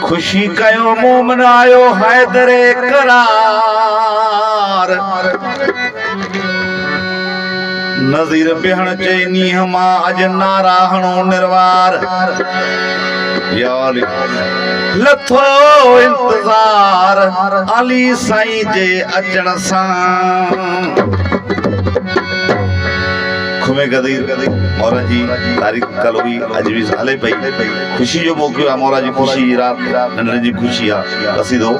खुशी कयो मोमन आयो हैदरे करार नज़ीर बेहण चैनी हमा अज नाराहणो निर्वार यार लथो इंतजार अली साईं जे अचण सां खुमे गदीर मौला जी तारीख कल हुई अज भी हले पई खुशी जो मौको है मौला जी खुशी रात नंढे जी खुशी आ रसीदो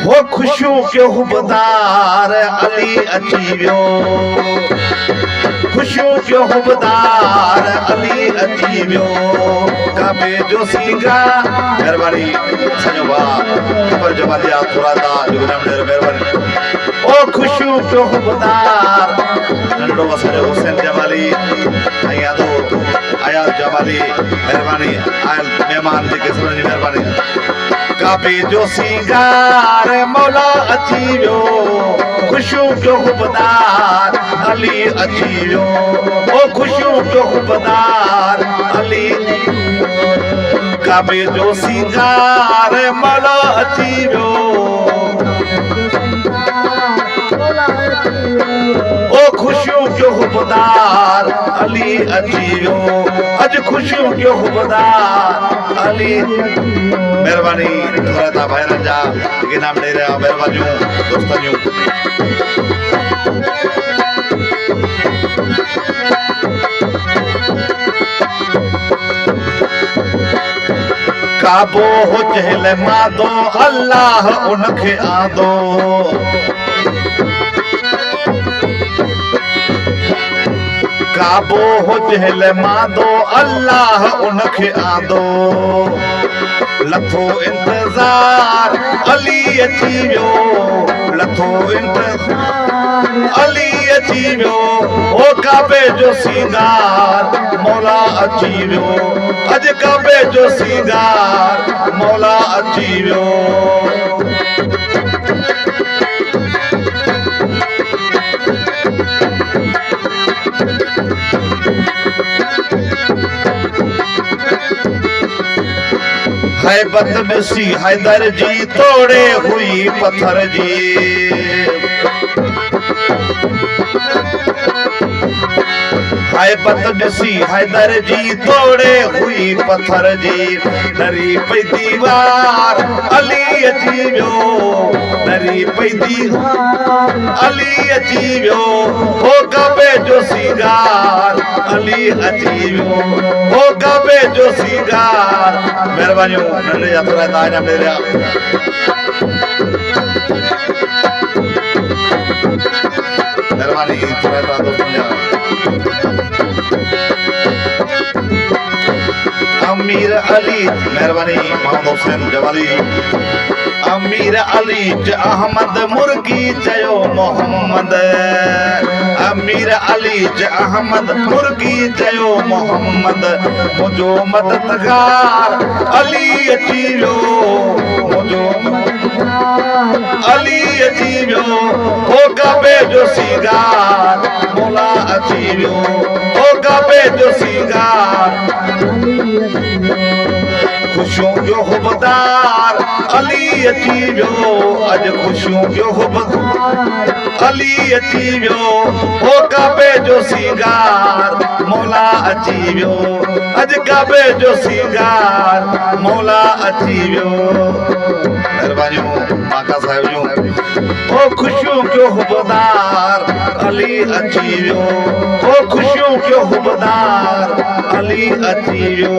हो खुशियों के हुबदार अली अची वियो खुशियों के हुबदार अली अची वियो काबे जो सीगा मेहरबानी सजो बा खबर जमालिया थोड़ा दा जो मेहरबानी ओ खुशियों के हुबदार नंढो वसजो हुसैन जमाली आया दो आया जमाली मेहरबानी आयल मेहमान जी के सभी मेहरबानी काबे जो सिंगार मौला अची वियो खुशियों जो हुबदार अली अची वियो ओ खुशियों जो हुबदार अली काबे जो सिंगार मौला अची वियो ओ खुशियों जो हुबदार अली अची वियो अज खुशियों जो हुबदार अली मेहरबानी थोड़ा ता भाईरन जा के नाम ले रहा मेहरबानियों दोस्तनियों काबो हो चहल मादो अल्लाह उनखे आदो काबो हो चहल मादो अल्लाह उनखे आदो लथो इंतजार अली अची वियो लथो इंतजार अली अची वियो ओ काबे जो सिंगार मौला अची वियो अज काबे जो सिंगार मौला अची वियो हैबत ॾिसी हैदर जी तोड़े हुई पत्थर जी हैबत ॾिसी हैदर जी तोड़े हुई पत्थर जी डरी पई दीवार अली अची वियो डरी पई दीवार अली अची वियो हो काबे जो सिंगार अली अची वियो हो काबे जो सिंगार मेहरबानी नंढे जा थोड़ा ताजा मेरे मेहरबानी थोड़ा ता दोस्तों जा अमीर अली मेहरबानी मोहम्मद हुसैन जवाली अमीर अली अहमद मुर्गी चयो मोहम्मद अमीर अली अहमद मुर्गी चयो मोहम्मद मुझो मददगार अली अची वियो मुझो अली अची वियो हो काबे जो सिंगार मौला अची वियो हो काबे जो सिंगार खुशियों जो हुबदार अली अची वियो अज खुशियों जो हुबदार अली अची वियो हो काबे जो सिंगार मौला अची वियो अज काबे जो सिंगार मौला अची वियो मेहरबानियों माका साहिब जूं ओ खुशियों जो हुबदार अली अची वियो ओ खुशियों जो हुबदार अली अची वियो